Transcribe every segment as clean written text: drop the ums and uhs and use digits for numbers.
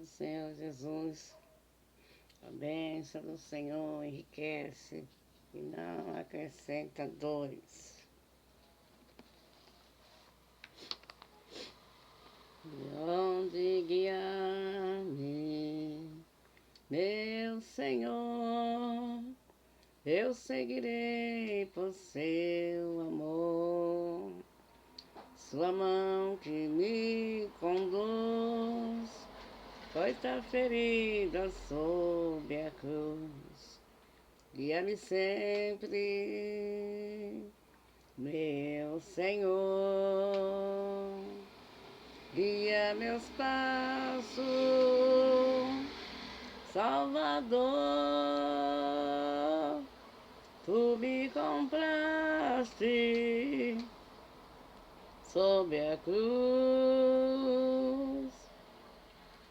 Senhor Jesus. A bênção do Senhor enriquece e não acrescenta dores. De onde guiar-me, meu Senhor, eu seguirei por seu amor. Sua mão que me conduz, pois tá ferida sob a cruz. Guia-me sempre, meu Senhor. Guia meus passos, Salvador. Tu me compraste sob a cruz.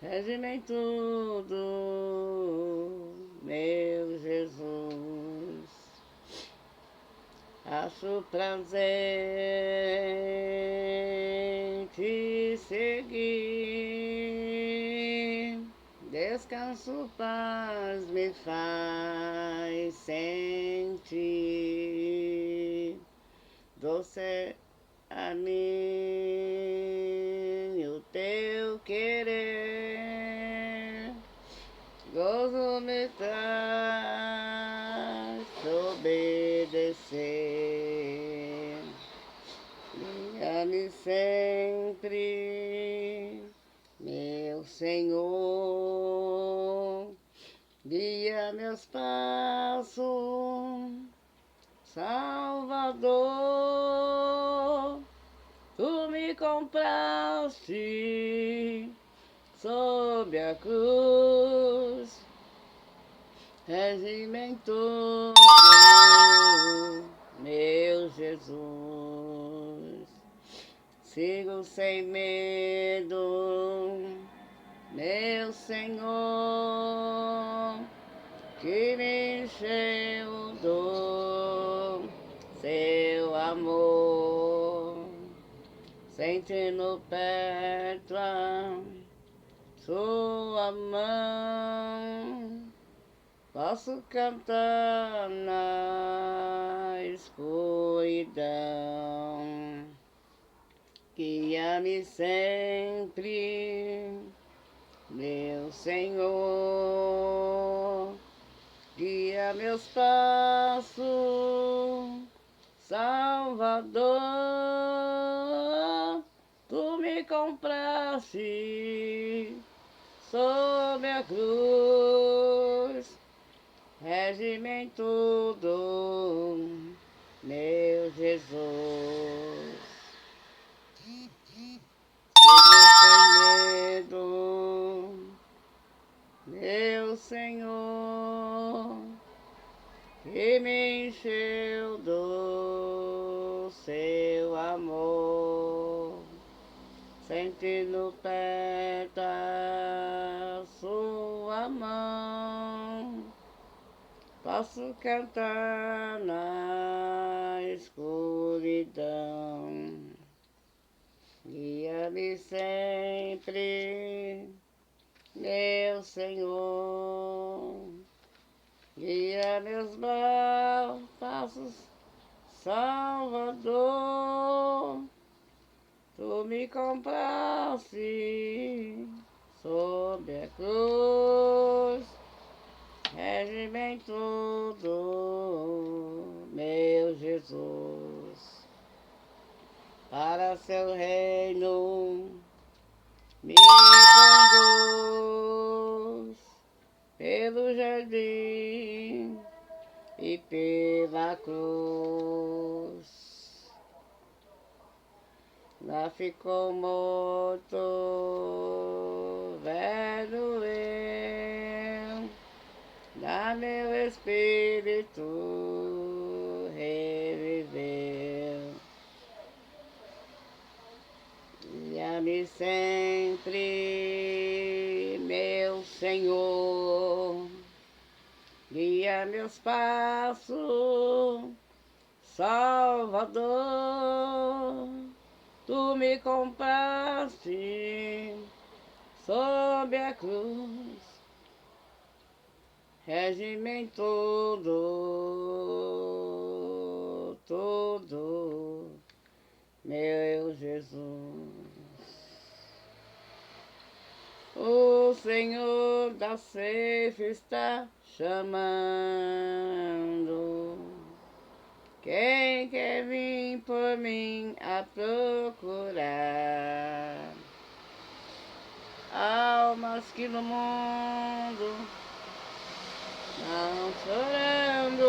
Rege-me em tudo, meu Jesus. Acho prazer em te seguir. Descanso, paz me faz sentir. Doce a mim o teu querer, gozo me traz obedecer. Guia-me sempre, meu Senhor. Guia meus passos, Salvador. Tu me compraste sob a cruz. Rege-me em tudo, meu Jesus. Sigo sem medo, meu Senhor, que me encheu do seu amor. Sentindo perto a sua mão, posso cantar na escuridão. Guia-me sempre, meu Senhor. Guia meus passos, Salvador. Tu me compraste sob a cruz. Rege-me em tudo, meu Jesus. Sigo sem medo, meu Senhor, que me encheu do seu amor. Sentindo perto a sua mão, posso cantar na escuridão. Guia-me sempre, meu Senhor. Guia meus passos, Salvador. Tu me compraste sob a cruz. Rege-me em tudo, meu Jesus. Para seu reino me conduz pelo jardim e pela cruz. Lá ficou morto, velho eu, lá meu espírito reviveu. Guia-me sempre, meu Senhor. Guia meus passos, Salvador. Tu me compraste sob sob a cruz, regime todo, todo, meu Jesus. O Senhor da ceifa está chamando. Quem quer vir por mim a procurar? Almas que no mundo não chorando,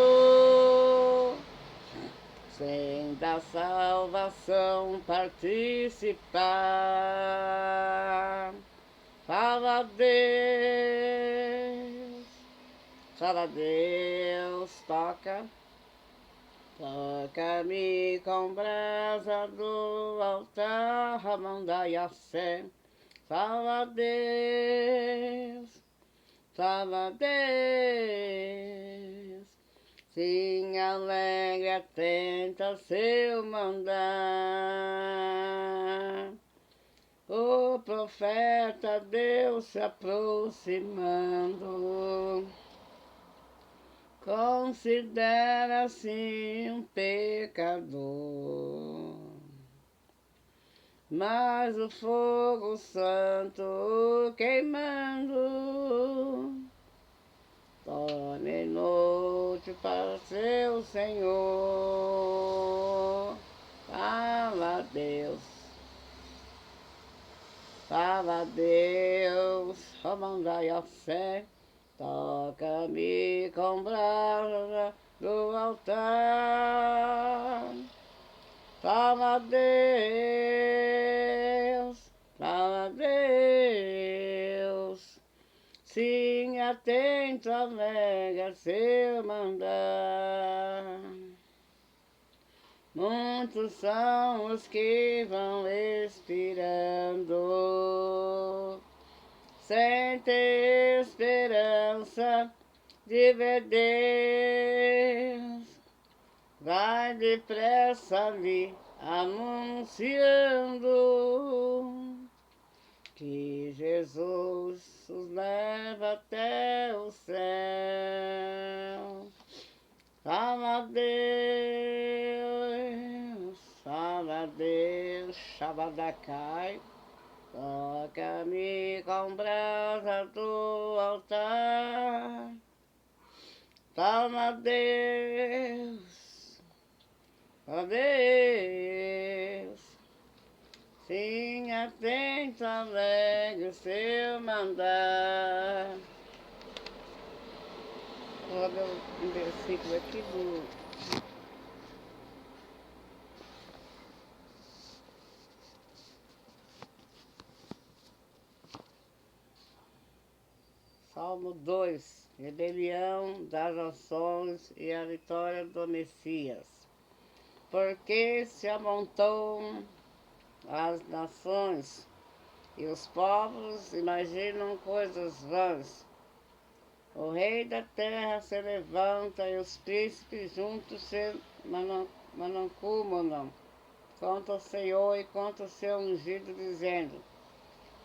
sem da salvação participar. Fala Deus, toca-me com brasa do altar, Ramandai a sé. Fala Deus, sim, alegre, atenta, seu mandar. O profeta Deus se aproximando, considera-se um pecador, mas o fogo santo queimando torna inútil para seu Senhor. Fala Deus, Ramandai a sé. Toca-me com brasa do altar. Fala Deus, sim, atento, alegre, seu mandar. Muitos são os que vão expirando, sem ter esperança de ver Deus. Vai depressa ali anunciando que Jesus os leva até o céu. Fala Deus, Shabadacai. Toca-me com brasa do altar. Fala Deus, sim, atento, alegre, seu mandar. Vou ler um versículo aqui do Salmo 2, rebelião das nações e a vitória do Messias. Porque se amontoam as nações e os povos imaginam coisas vãs. O rei da terra se levanta e os príncipes juntos se mancomunam contra o Senhor e contra o seu ungido, dizendo: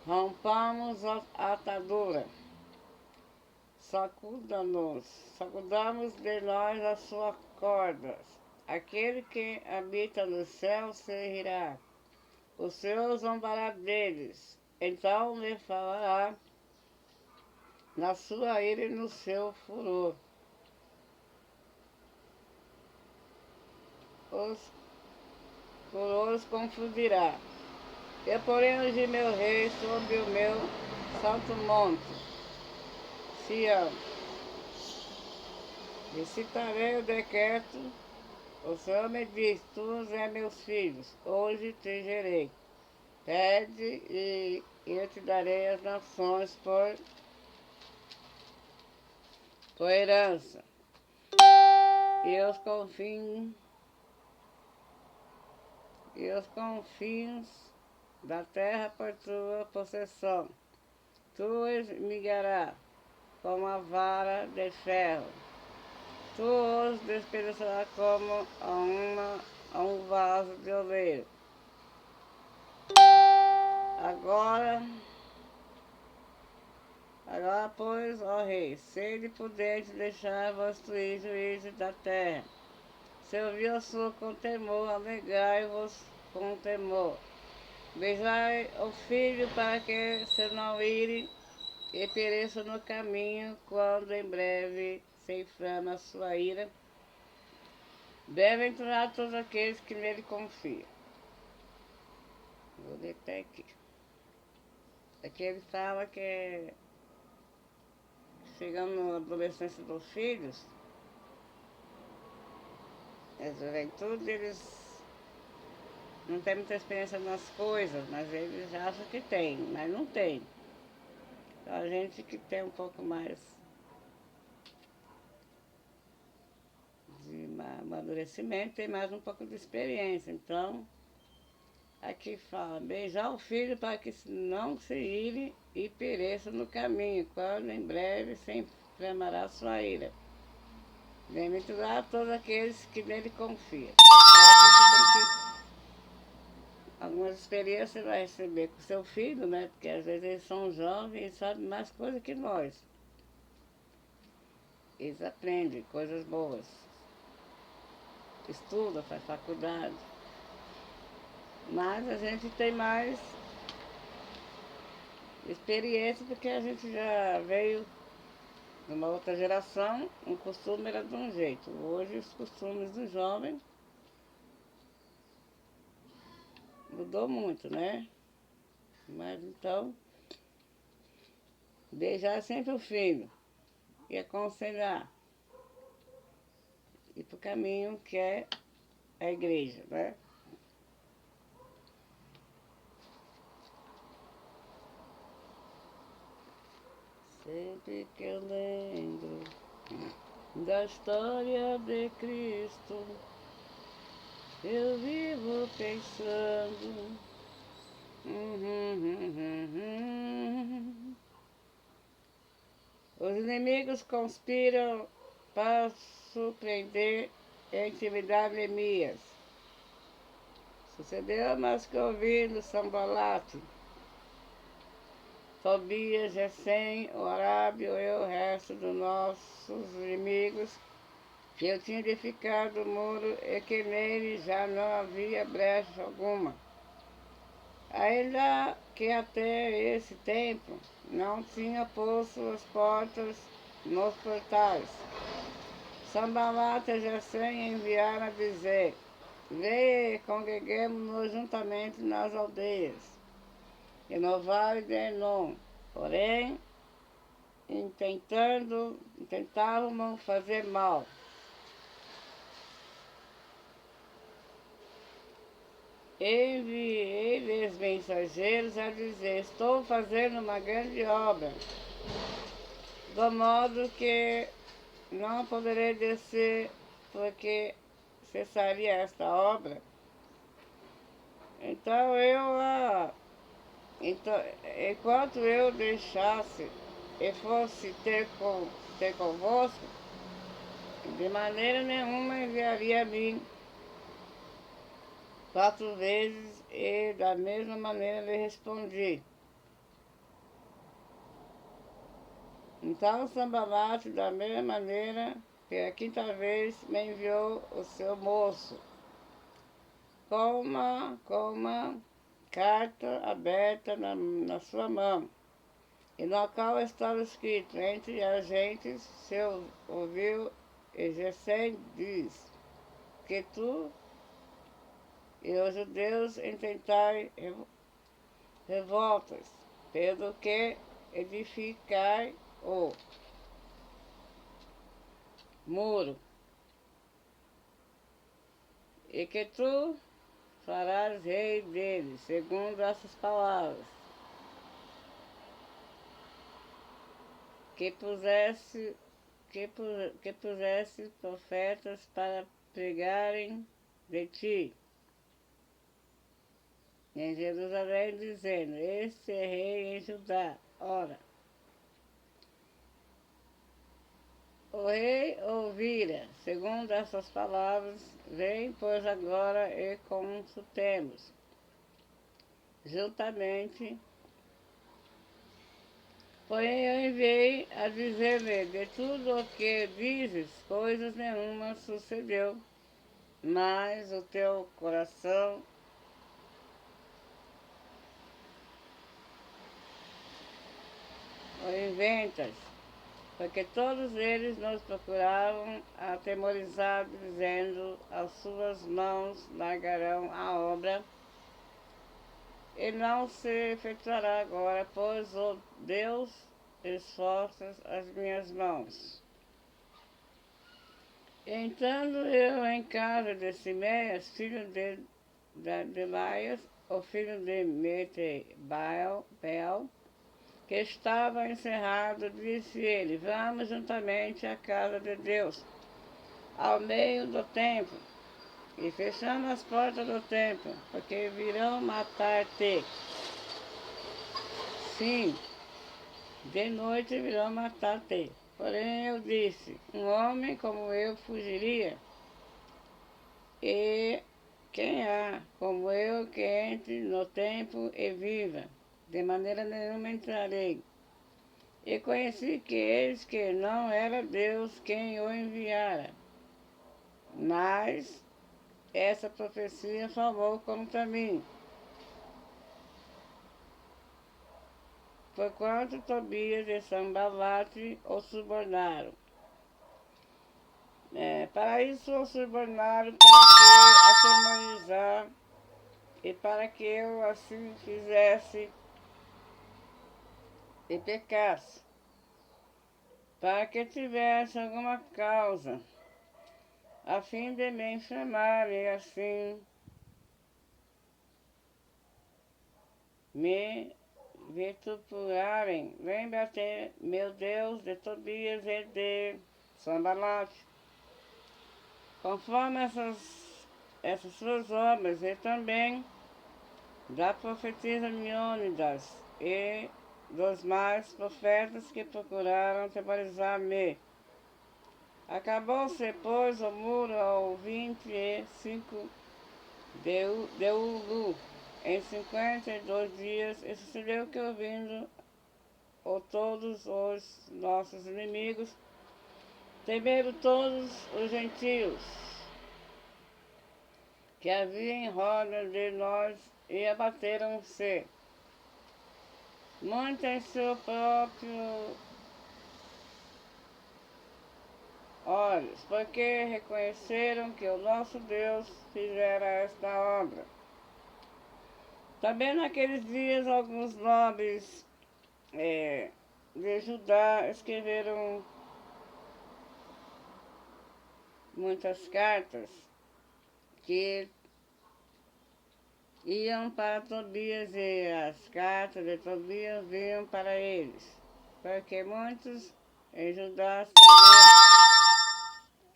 rompamos a atadura, sacudamos de nós as suas cordas. Aquele que habita no céu se rirá, o Senhor zombará deles, então lhe falará na sua ira e no seu furor. Os furores confundirá. Eu porém ungi meu rei sobre o meu santo monte, Sião. Recitarei o decreto. O Senhor me diz: tu és meus filhos, hoje te gerei. Pede e eu te darei as nações por herança, e os confins da terra por tua possessão. Tu os migarás como a vara de ferro, tu os despedaçarás como a um vaso de oleiro. Agora Agora, pois, ó rei, sede prudente, deixai-vos ir juízes da terra. Se ouvi-o com temor, alegrai-vos com temor. Beijai o filho para que se não ire e pereça no caminho, quando em breve se inflama a sua ira. Bem-aventurados todos aqueles que nele confiam. Vou ler até aqui. Aqui ele fala que chegando na adolescência dos filhos, a juventude, eles não têm muita experiência nas coisas, mas eles acham que tem, mas não tem. Então a gente que tem um pouco mais de amadurecimento tem mais um pouco de experiência. Então, aqui fala, beijar o filho para que não se ire e pereça no caminho, quando em breve se inflamará sua ira. Bem-aventurados todos aqueles que nele confiam. Então, algumas experiências você vai receber com seu filho, né? Porque às vezes eles são jovens e sabem mais coisas que nós. Eles aprendem coisas boas. Estudam, faz faculdade. Mas a gente tem mais experiência porque a gente já veio de uma outra geração, um costume era de um jeito. Hoje os costumes dos jovens mudou muito, né? Mas então, beijar sempre o filho e aconselhar. Ir para o caminho que é a igreja, né? Sempre que eu lembro da história de Cristo, eu vivo pensando. Os inimigos conspiram para surpreender e intimidar Neemias. Sucedeu mais que ouvindo Sambalate, Tobias, Gesem, o Arábio e o resto dos nossos inimigos, que eu tinha edificado o muro e que nele já não havia brecha alguma. Ainda que até esse tempo não tinha posto as portas nos portais. Sambalate e Gesem enviaram a dizer, vê, congreguemos-nos juntamente nas aldeias e no vale de Enom. Porém, tentavam fazer mal. Enviei-lhes mensageiros a dizer, estou fazendo uma grande obra, do modo que não poderei descer, porque cessaria esta obra. Então enquanto eu deixasse e fosse ter convosco, de maneira nenhuma enviaria a mim 4 vezes, e da mesma maneira lhe respondi. Então Sambalate, da mesma maneira, pela 5ª vez, me enviou o seu moço, com uma carta aberta na sua mão, e no qual estava escrito, entre as gentes se ouviu, e Gesem diz, que tu e os judeus intentai revoltas, pelo que edificai o muro, e que tu farás rei dele, segundo essas palavras, que pusesse profetas para pregarem de ti em Jerusalém, dizendo, este é rei em Judá. Ora, o rei ouvira, segundo essas palavras, vem, pois agora e consultemos juntamente, Porém eu enviei a dizer-lhe, de tudo o que dizes, coisas nenhuma sucedeu, mas o teu coração o inventas, porque todos eles nos procuravam atemorizados, dizendo, as suas mãos largarão a obra, e não se efetuará agora, pois o Deus esforça as minhas mãos. Entrando eu em casa de Simeias, filho de Delaias, o filho de Metebael, que estava encerrado, disse ele, vamos juntamente à casa de Deus, ao meio do templo, e fechando as portas do templo, porque virão matar-te. Sim, de noite virão matar-te. Porém eu disse, um homem como eu fugiria, e quem há como eu que entre no templo e viva? De maneira nenhuma entrarei. E conheci que eis que não era Deus quem o enviara, mas essa profecia falou contra mim. Porquanto Tobias e Sambalate o subornaram. Para isso o subornaram, para que atemorizar e para que eu assim fizesse e pecasse, para que tivesse alguma causa, a fim de me inflamar e assim me vituperarem. Lembra-te, meu Deus, de Tobias e de Sambalate, conforme essas suas obras, e também da profetisa Miônidas e dos mais profetas que procuraram atemorizar-me. Acabou-se, pois, o muro ao 25 de Ulu, em 52 dias, e sucedeu que, ouvindo todos os nossos inimigos, temeram todos os gentios que havia em roda de nós e abateram-se, muito em seu próprio olhos, porque reconheceram que o nosso Deus fizera esta obra. Também naqueles dias alguns nobres de Judá escreveram muitas cartas que iam para Tobias, e as cartas de Tobias vinham para eles, porque muitos em Judá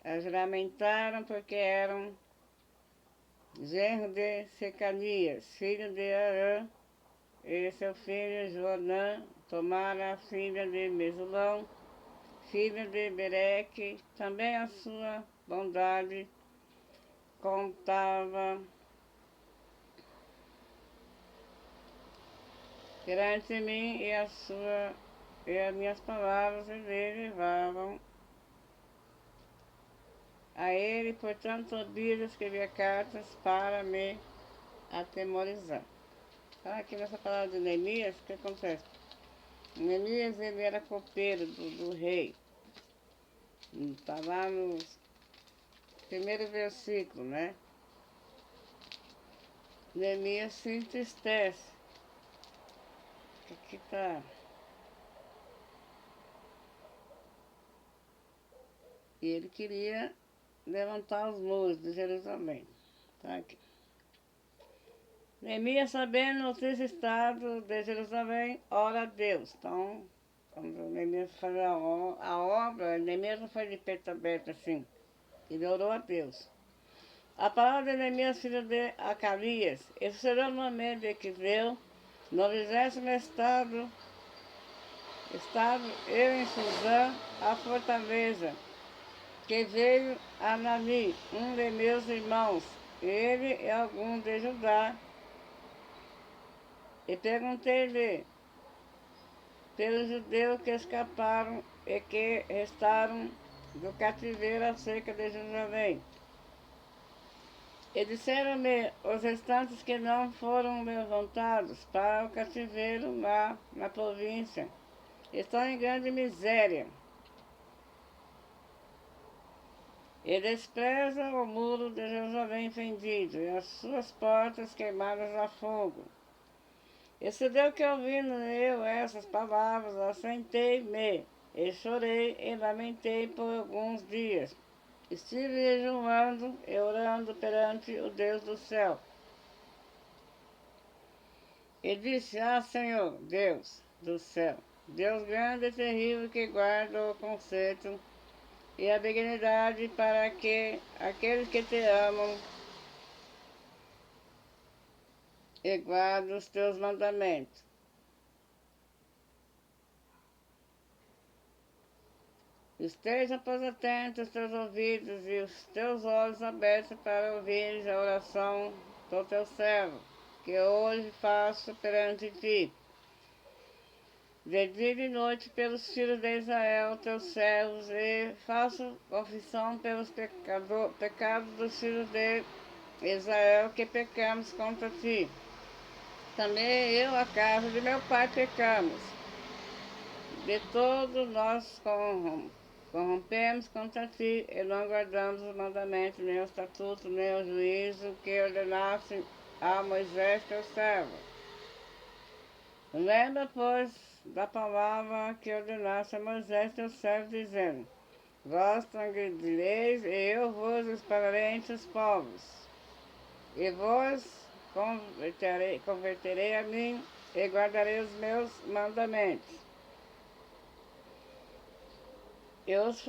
as lamentaram, porque eram genro de Secanias, filho de Arã, e seu filho Joanã tomara a filha de Mesulão, filha de Bereque. Também a sua bondade contava perante mim, e as minhas palavras levavam a ele. Portanto, Tobias escrevia cartas para me atemorizar. Aqui nessa palavra de Neemias, o que acontece? Neemias, ele era copeiro do rei. Está lá no primeiro versículo, né? Neemias se entristece. Aqui está. E ele queria levantar os muros de Jerusalém. Tá aqui. Neemias, sabendo o triste estado de Jerusalém, ora a Deus. Então, quando Neemias fazia a obra, Neemias não foi de peito aberto assim. Ele orou a Deus. A palavra de Neemias, filho de Acalias, e sucedeu no mês de Quiseu, no 20º estado eu em Suzã, a fortaleza, que veio Anani, um de meus irmãos, ele e algum de Judá, e perguntei-lhe pelos judeus que escaparam e que restaram do cativeiro acerca de Jerusalém. E disseram-me os restantes que não foram levantados para o cativeiro lá na província estão em grande miséria, e desprezam o muro de Jerusalém fendido, e as suas portas queimadas a fogo. E sucedeu que, ouvindo eu essas palavras, assentei-me, e chorei e lamentei por alguns dias. Estive jejuando e orando perante o Deus do céu. E disse: Senhor, Deus do céu, Deus grande e terrível, que guarda o conserto e a benignidade para que aqueles que te amam e guardam os teus mandamentos. Estejam, pois, atentos os teus ouvidos e os teus olhos abertos para ouvires a oração do teu servo, que hoje faço perante ti, de dia e de noite, pelos filhos de Israel, teus servos, e faço confissão pelos pecados dos filhos de Israel, que pecamos contra ti. Também eu, a casa de meu pai, pecamos. De todos nós corrompemos contra ti, e não guardamos os mandamentos, nem o estatuto, nem o juízo que ordenasse a Moisés, teu servo. Lembra, pois, da palavra que ordenasse a Moisés, teu servo, dizendo: Vós transgredireis, e eu vos espalharei entre os povos, e vos converterei a mim, e guardarei os meus mandamentos. Eu os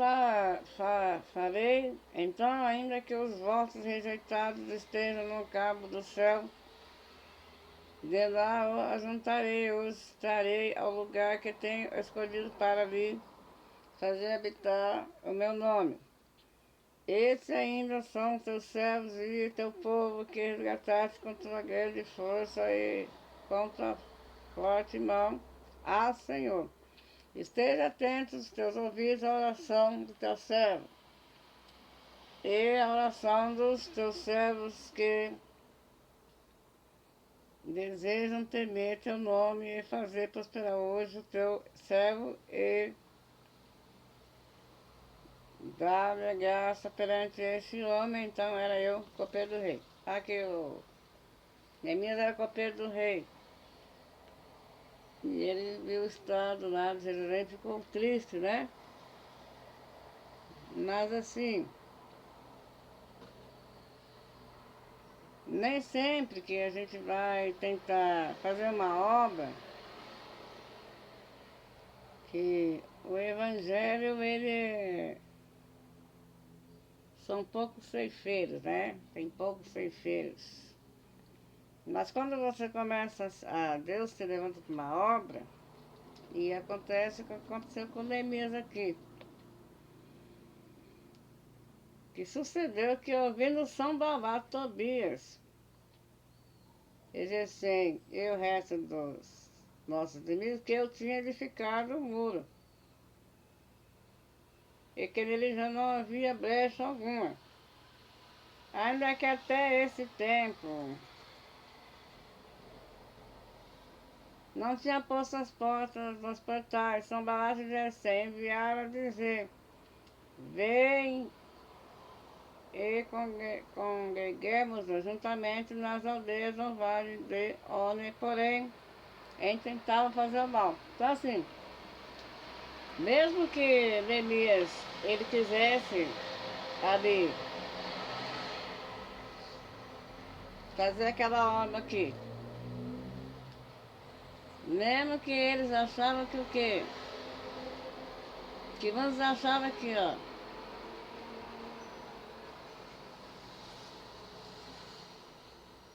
farei, então, ainda que os vossos rejeitados estejam no cabo do céu, de lá os ajuntarei, os trarei ao lugar que tenho escolhido para ali fazer habitar o meu nome. Esses ainda são teus servos e teu povo, que resgataste com tua grande força e com tua forte mão, Senhor. Esteja atento os teus ouvidos à oração do teu servo e à oração dos teus servos que desejam temer teu nome e fazer prosperar hoje o teu servo e dar-lhe graça perante esse homem. Então era eu, copeiro do rei. Aqui o Neemias era copeiro do rei. E ele viu o estado lá de Jerusalém, ficou triste, né? Mas assim, nem sempre que a gente vai tentar fazer uma obra, que o evangelho, ele são poucos ceifeiros, né? Tem poucos ceifeiros. Mas quando você começa Deus te levanta para uma obra, e acontece o que aconteceu com Neemias aqui. Que sucedeu que, ouvindo Sanballat, Tobias, e Gesem e o resto dos nossos inimigos, que eu tinha edificado o muro, e que nele já não havia brecha alguma. Ainda que até esse tempo não tinha posto as portas dos portais, Sanballat e Gesem enviaram a dizer: Vem e congreguemos-nos juntamente nas aldeias do vale de One, porém, tentavam fazer o mal. Então assim, mesmo que Neemias, ele quisesse ali fazer aquela obra aqui, mesmo que eles achavam que o quê? Que vamos achar aqui, ó.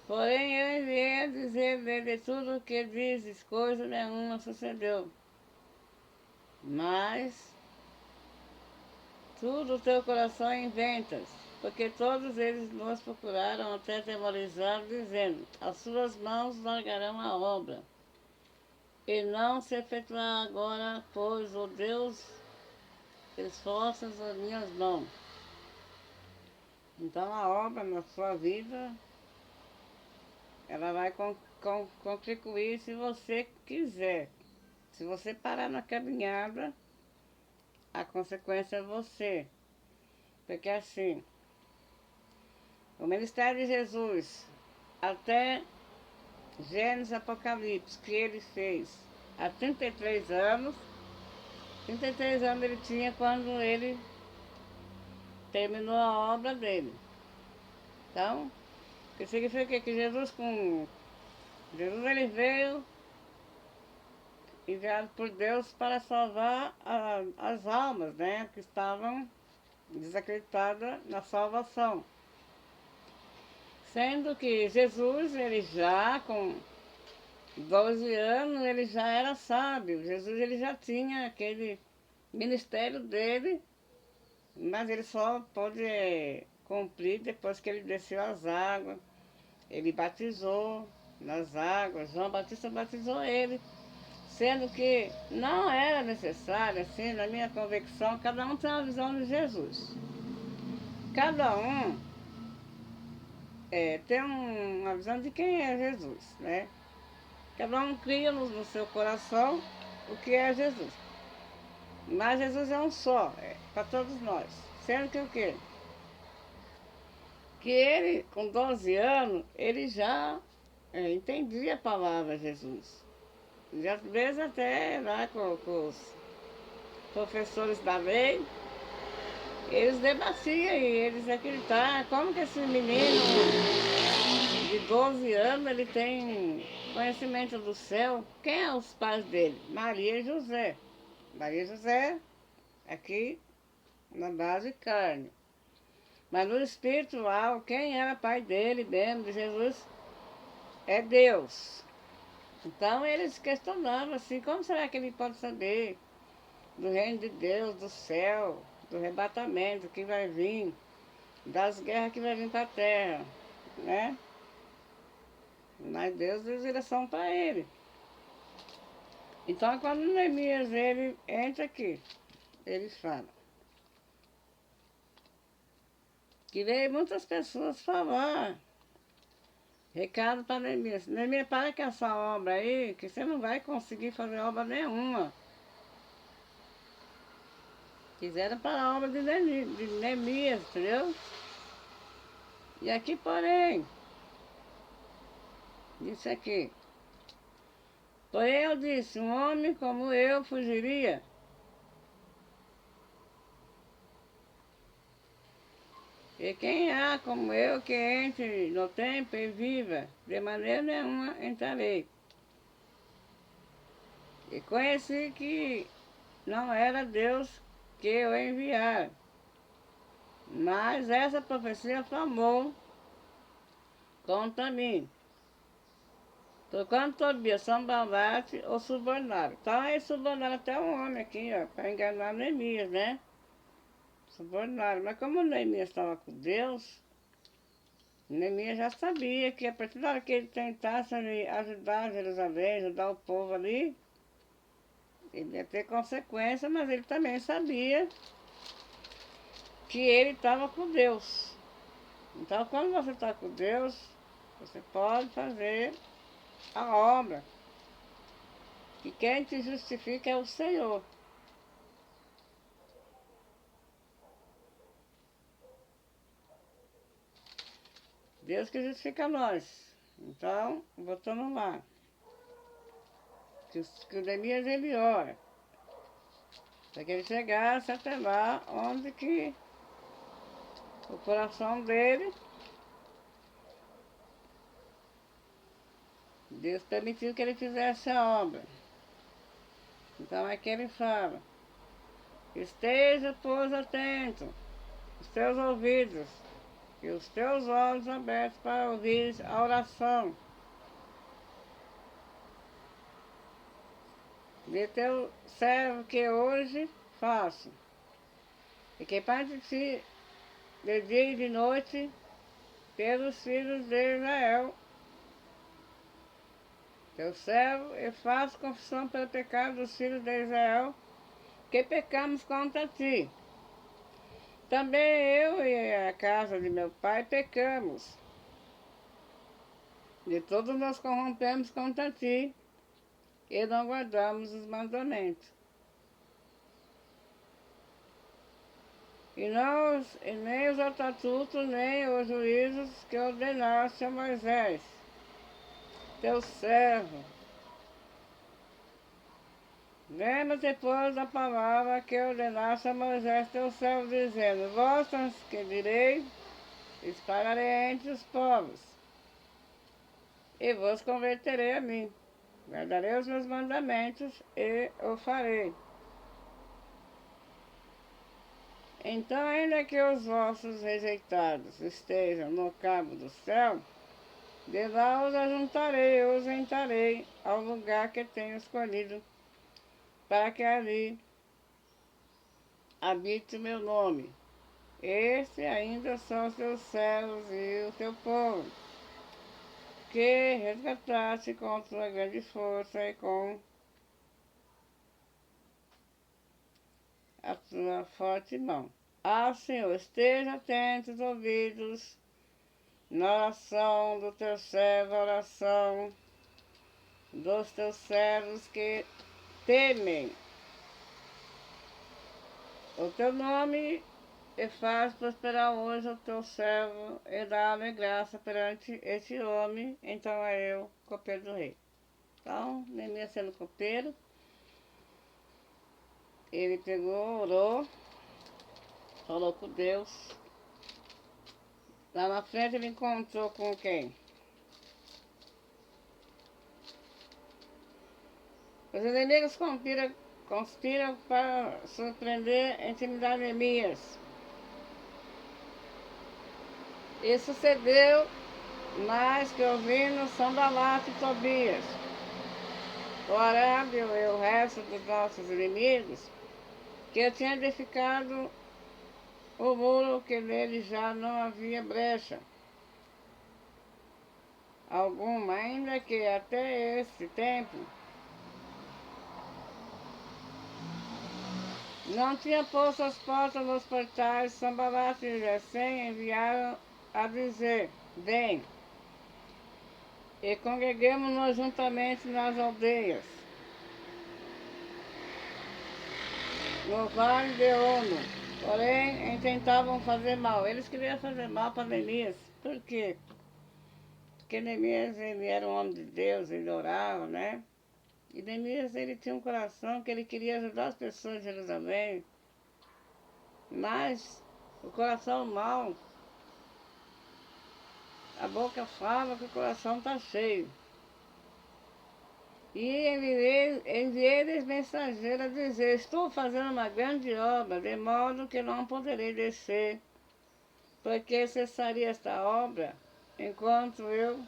Porém, eu enviei a dizer de tudo o que dizes, coisa nenhuma sucedeu. Mas tudo o teu coração inventas, porque todos eles nos procuraram até atemorizar, dizendo: As suas mãos largarão a obra. e não se efetuar agora, pois o Deus esforça as minhas mãos. Então a obra na sua vida, ela vai contribuir se você quiser. Se você parar na caminhada, a consequência é você. Porque assim, o ministério de Jesus, até Gênesis Apocalipse, que ele fez há 33 anos, 33 anos ele tinha quando ele terminou a obra dele. Então, o que significa que Jesus ele veio enviado por Deus para salvar as almas, né, que estavam desacreditadas na salvação. Sendo que Jesus, ele já com 12 anos, ele já era sábio. Jesus, ele já tinha aquele ministério dele, mas ele só pôde cumprir depois que ele desceu as águas. Ele batizou nas águas, João Batista batizou ele. Sendo que não era necessário, assim, na minha convicção, cada um tem uma visão de Jesus. Cada um tem uma visão de quem é Jesus, né? Cada um cria no seu coração o que é Jesus. Mas Jesus é um só, para todos nós. Sendo que o quê? Que ele, com 12 anos, ele já entendia a palavra Jesus. E às vezes até lá com os professores da lei, eles debatiam e eles acreditavam como que esse menino de 12 anos ele tem conhecimento do céu. Quem é os pais dele? Maria e José. Maria e José aqui na base de carne. Mas no espiritual, quem era pai dele mesmo, de Jesus, é Deus. Então eles questionavam assim, como será que ele pode saber do reino de Deus, do céu, do arrebatamento que vai vir, das guerras que vai vir para a terra, né? Mas Deus deu direção para ele. Então quando Neemias ele entra aqui, ele fala que veio muitas pessoas falar, recado para Neemias. Neemias, para com essa obra aí, que você não vai conseguir fazer obra nenhuma. Fizeram para a obra de Neemias, entendeu? E aqui, porém, disse aqui, porém eu disse, um homem como eu fugiria. E quem há como eu que entre no templo e viva, de maneira nenhuma entrarei. E conheci que não era Deus que eu enviara. Mas essa profecia formou contra mim. Tocando Tobias, Sanbalate ou subornaram. Então eles subornaram até um homem aqui, ó, para enganar Neemias, né? Subornaram. Mas como Neemias estava com Deus, Neemias já sabia que a partir da hora que ele tentasse ajudar Jerusalém, ajudar o povo ali, ele ia ter consequência, mas ele também sabia que ele estava com Deus. Então, quando você está com Deus, você pode fazer a obra. E quem te justifica é o Senhor. Deus que justifica nós. Então, botamos lá. Que o Neemias ele ora. Para que ele chegasse até lá onde que o coração dele, Deus permitiu que ele fizesse a obra. Então é que ele fala, esteja, pois, atento, os teus ouvidos e os teus olhos abertos para ouvir a oração de teu servo que hoje faço, e que parte de ti de dia e de noite pelos filhos de Israel, teu servo, e faço confissão pelo pecado dos filhos de Israel, que pecamos contra ti. Também eu e a casa de meu pai pecamos. De todos nós corrompemos contra ti, e não guardamos os mandamentos. E nem os estatutos, nem os juízos que ordenaste a Moisés, teu servo. Lembra-te, pois, da palavra que ordenaste a Moisés, teu servo, dizendo: vós transgredireis, espalharei entre os povos, e vos converterei a mim. Guardarei os meus mandamentos e o farei. Então, ainda que os vossos rejeitados estejam no cabo do céu, de lá os ajuntarei, os entrarei ao lugar que tenho escolhido, para que ali habite o meu nome. Este ainda são os teus servos e o teu povo, que resgataste com tua grande força e com a tua forte mão. Senhor, esteja atento os ouvidos na oração do teu servo, a oração dos teus servos que temem o teu nome, e faz prosperar hoje o teu servo, e dá-lhe graça perante esse homem. Então é eu, copeiro do rei. Então, Neemias sendo copeiro, ele pegou, orou, falou com Deus. Lá na frente ele encontrou com quem? Os inimigos conspiram para surpreender e intimidar Neemias. E sucedeu mais que ouvindo Sanbalate e Tobias, o arábio e o resto dos nossos inimigos, que eu tinha edificado o muro, que nele já não havia brecha alguma, ainda que até esse tempo não tinha posto as portas nos portais. Sanbalate e Gesem enviaram a dizer: vem, e congreguemo-nos juntamente nas aldeias, no vale de Ono. Porém, tentavam fazer mal. Eles queriam fazer mal para Neemias. Por quê? Porque Neemias, ele era um homem de Deus, ele orava, né? E Neemias, ele tinha um coração que ele queria ajudar as pessoas de Jerusalém. Mas o coração mau, a boca fala que o coração está cheio. E enviei-lhes mensageiro a dizer: estou fazendo uma grande obra, de modo que não poderei descer, porque cessaria esta obra enquanto eu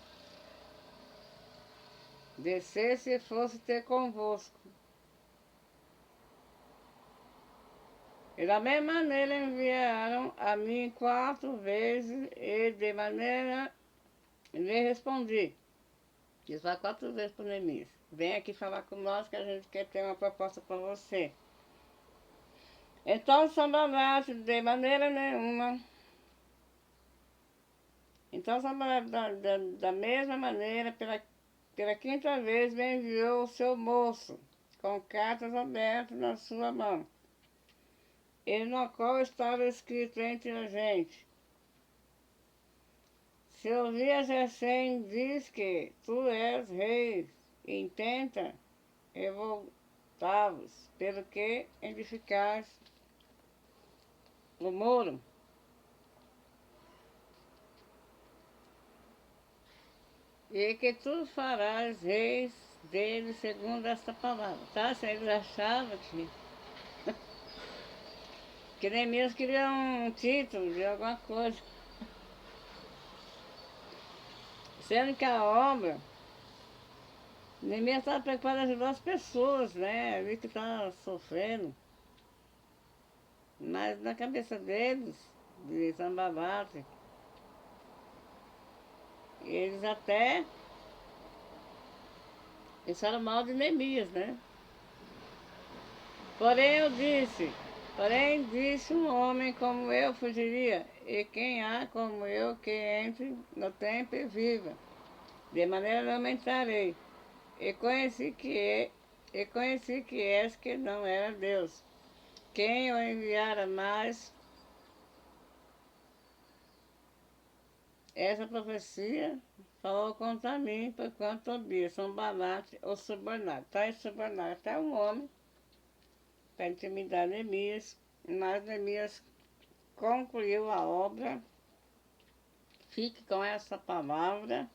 descesse e fosse ter convosco. E da mesma maneira enviaram a mim 4 vezes, e de maneira lhe respondi. Diz lá 4 vezes para o Neemias: vem aqui falar com nós, que a gente quer ter uma proposta para você. Então Sanbalate, de maneira nenhuma. Então Sanbalate, da mesma maneira, pela 5ª vez, me enviou o seu moço, com cartas abertas na sua mão, e no qual estava escrito entre a gente: se ouvias recém, diz que tu és rei, e intenta revoltar-vos, pelo que edificaste o muro. E que tu farás reis dele segundo esta palavra. Tá? Se eles achavam que Neemias queria um título de alguma coisa. Sendo que a obra, Neemias estava preocupado em ajudar as pessoas, né? Ali que estavam sofrendo. Mas na cabeça deles, de Sanbalate, eles até Isso era mal de Neemias, né? Porém disse um homem como eu fugiria, e quem há como eu que entre no templo e viva, de maneira não aumentarei. E conheci que és que não era Deus, quem o enviara mais. Essa profecia falou contra mim, porquanto Tobias, Sanbalate ou subornado. Está subornado até um homem para intimidar Neemias, mas Neemias concluiu a obra. Fique com essa palavra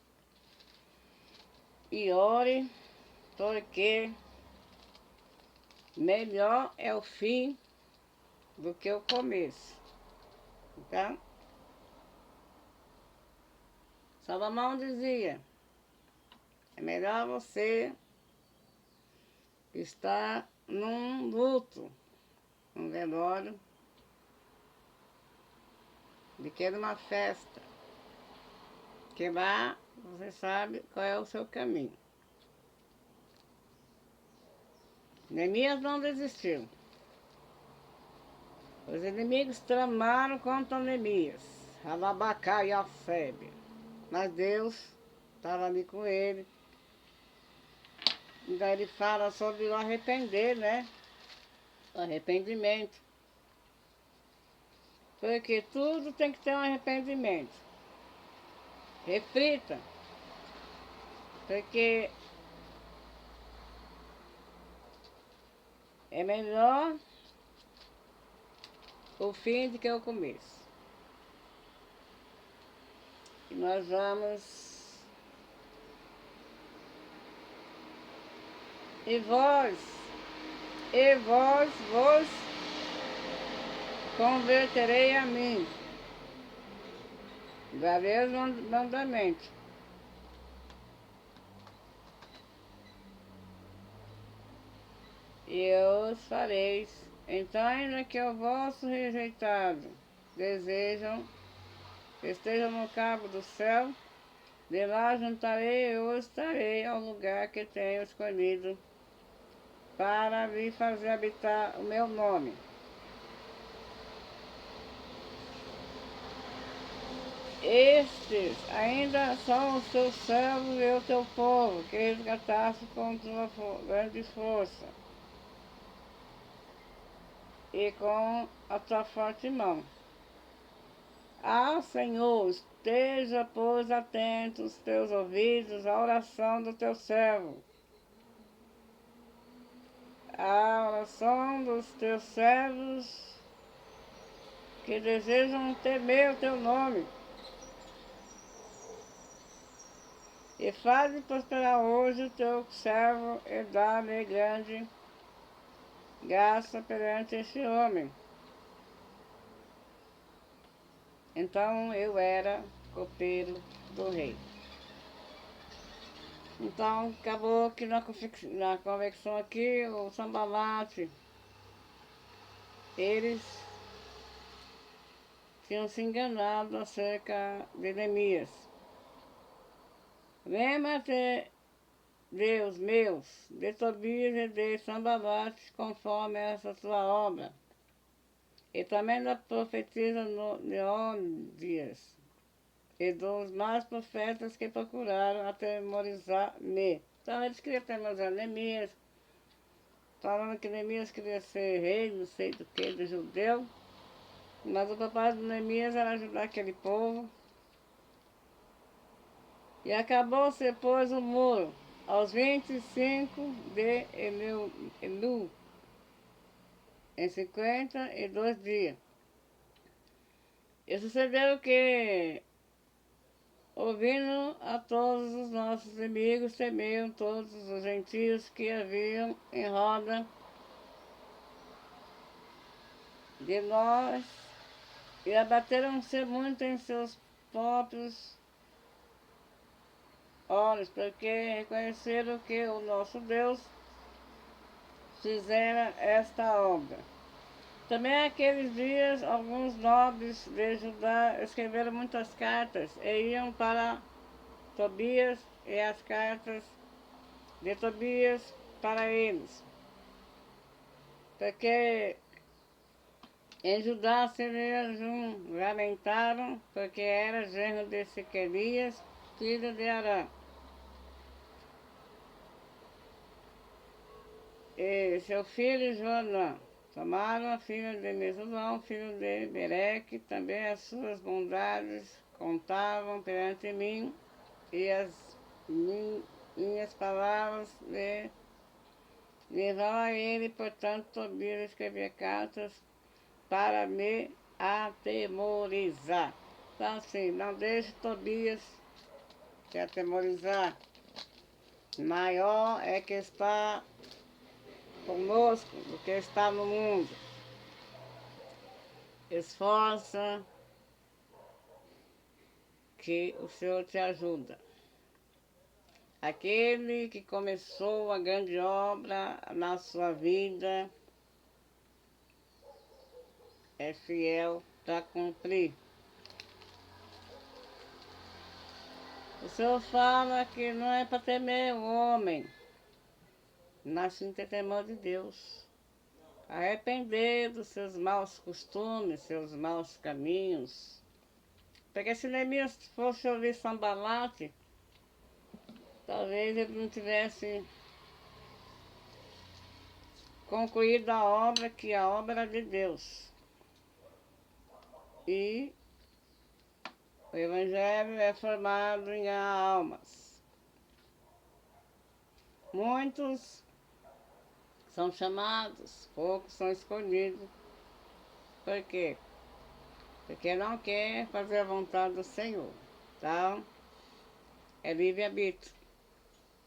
e ore, porque melhor é o fim do que o começo. Tá? Salomão dizia, é melhor você estar num luto, num velório, do que numa festa. Que lá você sabe qual é o seu caminho. Neemias não desistiu. Os inimigos tramaram contra Neemias, Rababacá e Alfebe. Mas Deus estava ali com ele. E daí ele fala sobre o arrepender, né? O arrependimento. Porque tudo tem que ter um arrependimento. Reflita. Porque é melhor o fim do que o começo. E nós vamos. E vós vos converterei a mim. Darei os mandamentos. E eu os fareis. Então, ainda que o vosso rejeitado desejam, estejam no cabo do céu, de lá juntarei e os estarei ao lugar que tenho escolhido para vir fazer habitar o meu nome. Estes ainda são os teus servos e o teu povo, que resgataste com tua grande força e com a tua forte mão. Senhor, esteja, pois, atento os teus ouvidos à oração do teu servo, à oração dos teus servos que desejam temer o teu nome. E faze prosperar hoje o teu servo e dá-lhe grande graça perante esse homem. Então eu era copeiro do rei. Então acabou que na convecção aqui, o Sanbalate, eles tinham se enganado acerca de Neemias. Lembra-te, Deus meus, de Tobias e de Sanbalate, conforme essa tua obra. E também da profetisa Leônidas, e dos mais profetas que procuraram atemorizar-me. Então eles queriam atemorizar Neemias, falando que Neemias queria ser rei, não sei do que, do judeu. Mas o propósito de Neemias era ajudar aquele povo. E acabou-se, pois, o muro, aos 25 de Elu, em 52 dias. E sucedeu que, ouvindo a todos os nossos inimigos, temiam todos os gentios que haviam em roda de nós, e abateram-se muito em seus próprios olhos, porque reconheceram que o nosso Deus fizera esta obra. Também naqueles dias, alguns nobres de Judá escreveram muitas cartas e iam para Tobias, e as cartas de Tobias para eles. Porque em Judá se lamentaram, porque era genro de Siquerias, filho de Arã. E seu filho Joanã tomaram a filha de Mesulão, filho de Bereque, também as suas bondades contavam perante mim, e as minhas palavras levaram a ele. Portanto, Tobias escrevia cartas para me atemorizar. Então, assim, não deixe Tobias te atemorizar. Maior é que está conosco do que está no mundo. Esforça que o Senhor te ajuda. Aquele que começou a grande obra na sua vida é fiel para cumprir. O Senhor fala que não é para temer o homem, mas sim ter temor de Deus. Arrepender dos seus maus costumes, seus maus caminhos. Porque se Neemias fosse ouvir Sambalate, talvez ele não tivesse concluído a obra, que a obra era de Deus. E o Evangelho é formado em almas. Muitos são chamados, poucos são escolhidos. Por quê? Porque não quer fazer a vontade do Senhor. Então, é livre-arbítrio.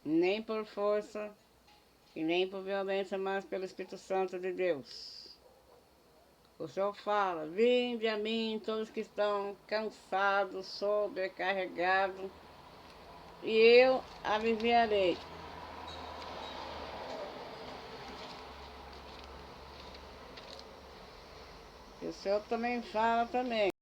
Nem por força e nem por violência, mas pelo Espírito Santo de Deus. O Senhor fala: vinde a mim todos que estão cansados, sobrecarregados, e eu aliviarei. E o Senhor também fala também.